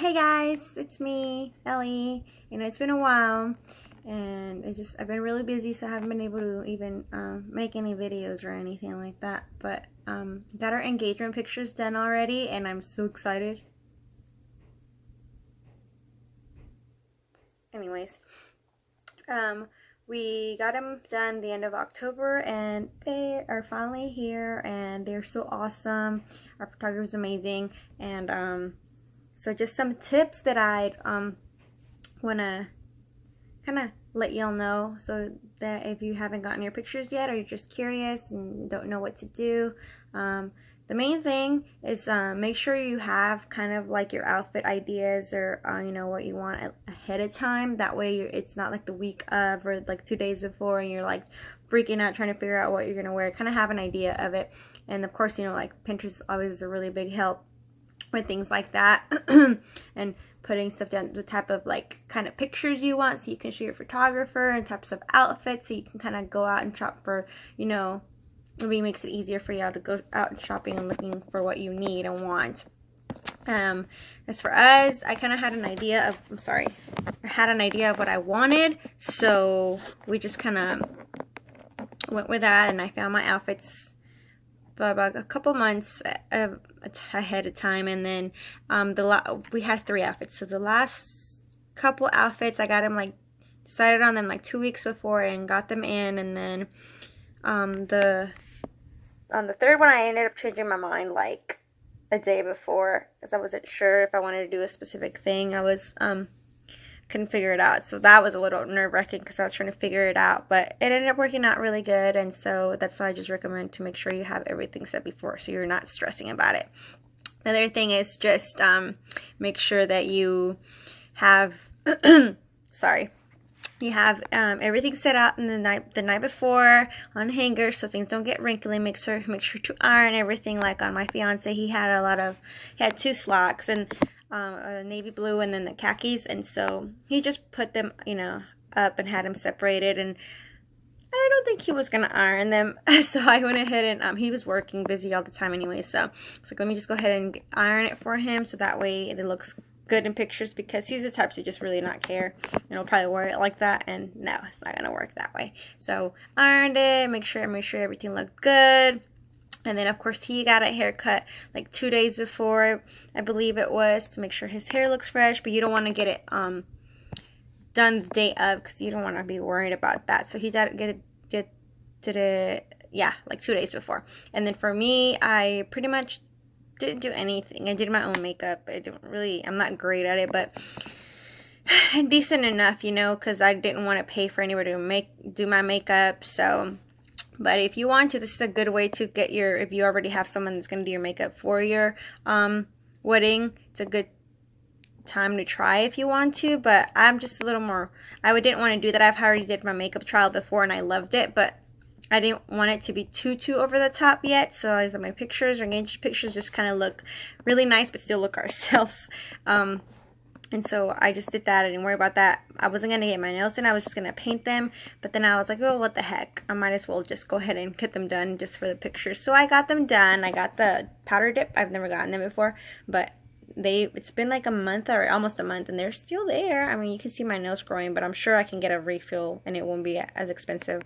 Hey guys, it's me, Ellie. It's been a while, and I've been really busy, so I haven't been able to even make any videos or anything like that. But got our engagement pictures done already, and I'm so excited. Anyways, we got them done the end of October, and they are finally here, and they're so awesome. Our photographer is amazing, and so just some tips that I'd want to kind of let y'all know, so that if you haven't gotten your pictures yet, or you're just curious and don't know what to do, the main thing is make sure you have kind of like your outfit ideas, or you know, what you want ahead of time. That way it's not like the week of, or like 2 days before, and you're like freaking out trying to figure out what you're gonna wear. Kind of have an idea of it. And of course, you know, like Pinterest always is a really big help with things like that. And putting stuff down, the type of like kind of pictures you want, so you can show your photographer, and types of outfits, so you can kind of go out and shop for, you know, maybe makes it easier for y'all to go out shopping and looking for what you need and want. As for us, I kind of had an idea of, I had an idea of what I wanted, so we just kind of went with that, and I found my outfits about a couple months ahead of time. And then we had 3 outfits, so the last couple outfits I got them, like, decided on them like 2 weeks before and got them in. And then on the third one, I ended up changing my mind like a day before, because I wasn't sure if I wanted to do a specific thing. I was couldn't figure it out, so that was a little nerve-wracking, because I was trying to figure it out, but it ended up working out really good. And so that's why I just recommend to make sure you have everything set before, so you're not stressing about it. Another thing is just make sure that you have you have everything set out in the night before on hangers, so things don't get wrinkly. Make sure to iron everything. Like on my fiance, he had 2 slacks, and a navy blue, and then the khakis, and so he just put them, you know, up and had them separated. And I don't think he was gonna iron them, so I went ahead and he was working busy all the time anyway, so it's like, let me just go ahead and iron it for him, so that way it looks good in pictures, because he's the type to just really not care, and he'll probably wear it like that, and no, it's not gonna work that way. So ironed it, make sure everything looked good. And then, of course, he got a haircut like 2 days before, I believe it was, to make sure his hair looks fresh. But you don't want to get it done the day of, because you don't want to be worried about that. So he did it, yeah, like 2 days before. And then for me, I pretty much didn't do anything. I did my own makeup. I'm not great at it, but decent enough, you know, because I didn't want to pay for anybody to do my makeup. So, but if you want to, this is a good way to get if you already have someone that's going to do your makeup for your wedding, it's a good time to try if you want to. But I'm just a little more, I didn't want to do that. I've already did my makeup trial before, and I loved it, but I didn't want it to be too over the top yet. So I said my pictures, or engagement pictures, just kind of look really nice, but still look ourselves. And so I just did that. I didn't worry about that. I wasn't going to get my nails in. I was just going to paint them. But then I was like, oh, what the heck? I might as well just go ahead and get them done just for the pictures. So I got them done. I got the powder dip. I've never gotten them before. But it's been like a month, or almost a month, and they're still there. I mean, you can see my nails growing, but I'm sure I can get a refill and it won't be as expensive.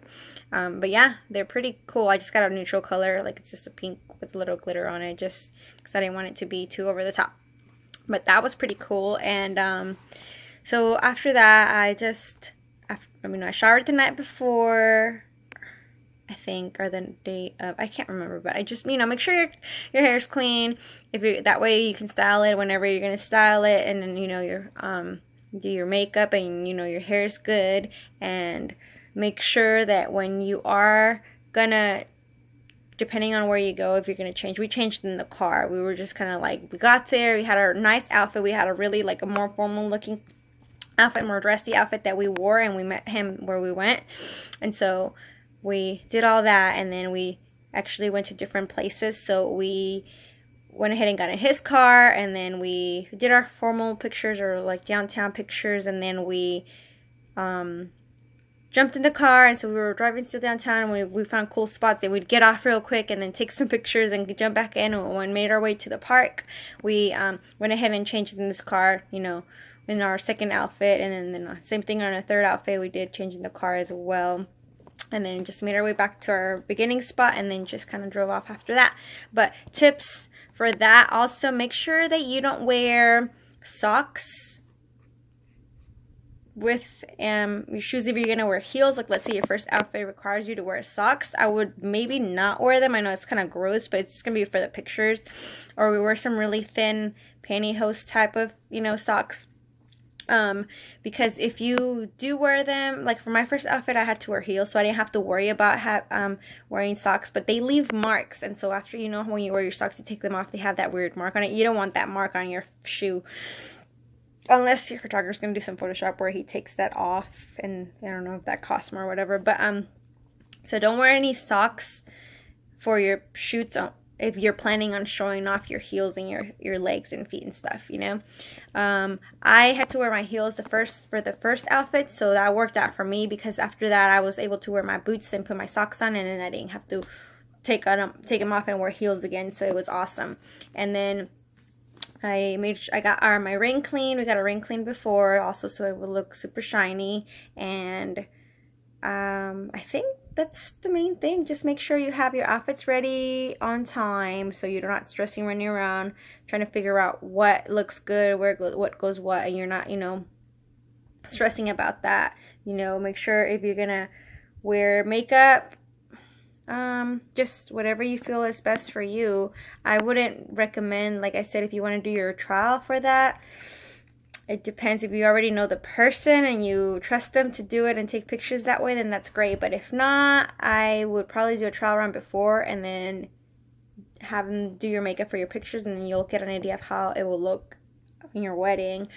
But yeah, they're pretty cool. I just got a neutral color. Like, it's just a pink with a little glitter on it, just because I didn't want it to be too over the top. But that was pretty cool. And so after that, I showered the night before, I think, or the day of, I can't remember. But I just, you know, make sure your hair's clean. That way you can style it whenever you're gonna style it, and then, you know, do your makeup, and you know your hair's good. And make sure that when you are gonna, depending on where you go, if you're going to change. We changed in the car. We were just kind of like, we got there, we had our nice outfit. We had a really, like, a more formal looking outfit, more dressy outfit that we wore, and we met him where we went. And so we did all that, and then we actually went to different places. So we went ahead and got in his car, and then we did our formal pictures, or like downtown pictures, and then we jumped in the car, and so we were driving still downtown, and we found cool spots, and we'd get off real quick and then take some pictures and jump back in. And when we made our way to the park, we went ahead and changed in this car, you know, in our second outfit, and then same thing on our third outfit, we did change in the car as well. And then just made our way back to our beginning spot, and then just kind of drove off after that. But tips for that, also make sure that you don't wear socks with your shoes if you're gonna wear heels. Like, let's say your first outfit requires you to wear socks, I would maybe not wear them. I know it's kind of gross, but it's just gonna be for the pictures. Or we wear some really thin pantyhose type of, you know, socks. Because if you do wear them, like for my first outfit, I had to wear heels, so I didn't have to worry about wearing socks, but they leave marks. And so after, you know, when you wear your socks, you take them off, they have that weird mark on it. You don't want that mark on your shoe. Unless your photographer's going to do some Photoshop where he takes that off, and I don't know if that costs more or whatever. But, so don't wear any socks for your shoots if you're planning on showing off your heels and your legs and feet and stuff, you know. I had to wear my heels for the first outfit, so that worked out for me, because after that I was able to wear my boots and put my socks on, and then I didn't have to take them off and wear heels again, so it was awesome. And then I got my ring clean. We got a ring clean before also, so it would look super shiny. And I think that's the main thing. Just make sure you have your outfits ready on time, so you're not stressing running around trying to figure out what looks good, what goes what, and you're not, you know, stressing about that. You know, make sure if you're gonna wear makeup, just whatever you feel is best for you. I wouldn't recommend, like I said, if you want to do your trial for that, it depends. If you already know the person and you trust them to do it and take pictures that way, then that's great. But if not, I would probably do a trial run before and then have them do your makeup for your pictures, and then you'll get an idea of how it will look in your wedding.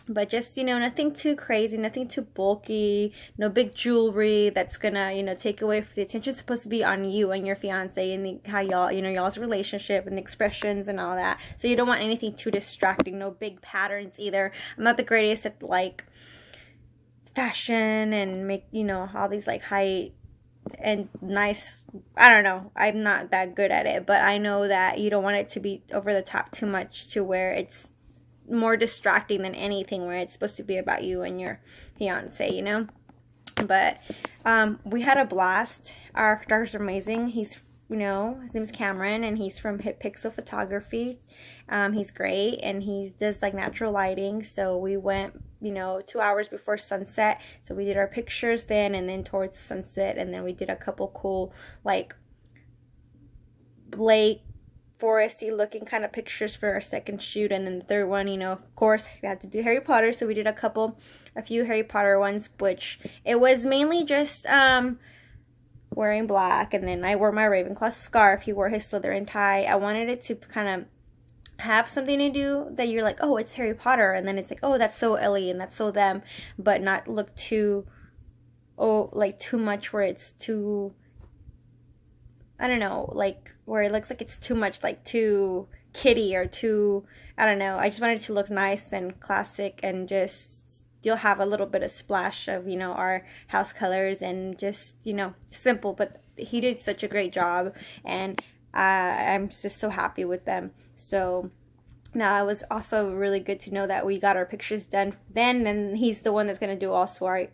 But just, you know, nothing too crazy, nothing too bulky, no big jewelry that's gonna, you know, take away from the attention. It's supposed to be on you and your fiance and how y'all, you know, y'all's relationship and the expressions and all that. So you don't want anything too distracting, no big patterns either. I'm not the greatest at, like, fashion and make, you know, all these, like, high and nice, I don't know, I'm not that good at it. But I know that you don't want it to be over the top too much to where it's more distracting than anything, where it's supposed to be about you and your fiance, you know. But we had a blast. Our photographer's amazing. He's, you know, his name is Cameron, and he's from pics photography. He's great, and he does like natural lighting. So we went, you know, 2 hours before sunset, so we did our pictures then, and then towards sunset, and then we did a couple cool, like, lake foresty looking kind of pictures for our second shoot. And then the third one, you know, of course we had to do Harry Potter, so we did a few Harry Potter ones, which it was mainly just wearing black, and then I wore my Ravenclaw scarf, he wore his Slytherin tie. I wanted it to kind of have something to do that you're like, oh, it's Harry Potter, and then it's like, oh, that's so Ellie and that's so them, but not look too, oh, like too much where it's too, I don't know, like where it looks like it's too much, like too kiddie or too, I don't know. I just wanted it to look nice and classic, and just you'll have a little bit of splash of, you know, our house colors, and just, you know, simple. But he did such a great job, and I'm just so happy with them. So now it was also really good to know that we got our pictures done then, and he's the one that's going to do also our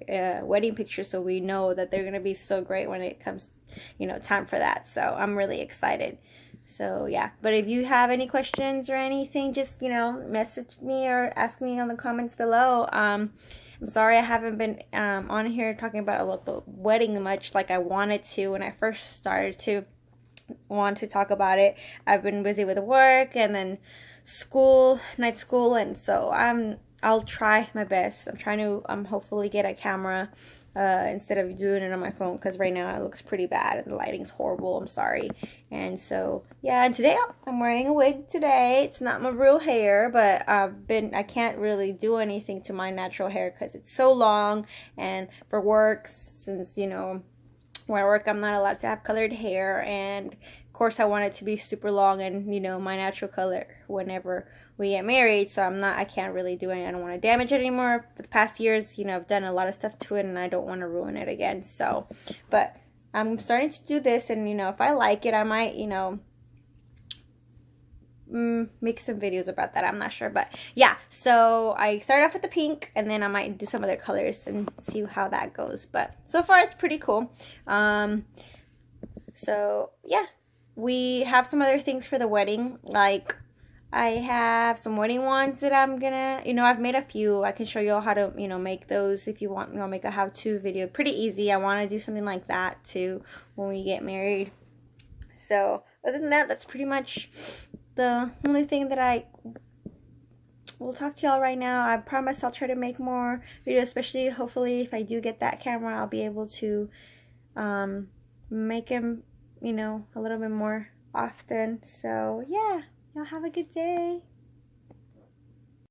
wedding pictures, so we know that they're going to be so great when it comes, you know, time for that. So I'm really excited. So yeah, but if you have any questions or anything, just, you know, message me or ask me on the comments below. I'm sorry I haven't been on here talking about the wedding much like I wanted to when I first started to want to talk about it. I've been busy with work and then school, night school, and so I'll try my best. I'm trying to hopefully get a camera instead of doing it on my phone, because right now it looks pretty bad and the lighting's horrible. I'm sorry. And so yeah, and today I'm wearing a wig today. It's not my real hair, but I can't really do anything to my natural hair because it's so long, and for work, since, you know, where I work, I'm not allowed to have colored hair, and course I want it to be super long and, you know, my natural color whenever we get married. So I can't really do it. I don't want to damage it anymore. For the past years, you know, I've done a lot of stuff to it and I don't want to ruin it again. So, but I'm starting to do this, and, you know, if I like it, I might, you know, make some videos about that. I'm not sure, but yeah, so I started off with the pink, and then I might do some other colors and see how that goes. But so far it's pretty cool. So yeah, we have some other things for the wedding. Like, I have some wedding wands that I'm gonna, you know, I've made a few. I can show you all how to, you know, make those if you want. You know, make a how-to video. Pretty easy. I want to do something like that too when we get married. So other than that, that's pretty much the only thing that I will talk to y'all right now. I promise I'll try to make more videos, especially hopefully if I do get that camera, I'll be able to make them, you know, a little bit more often. So yeah, y'all have a good day.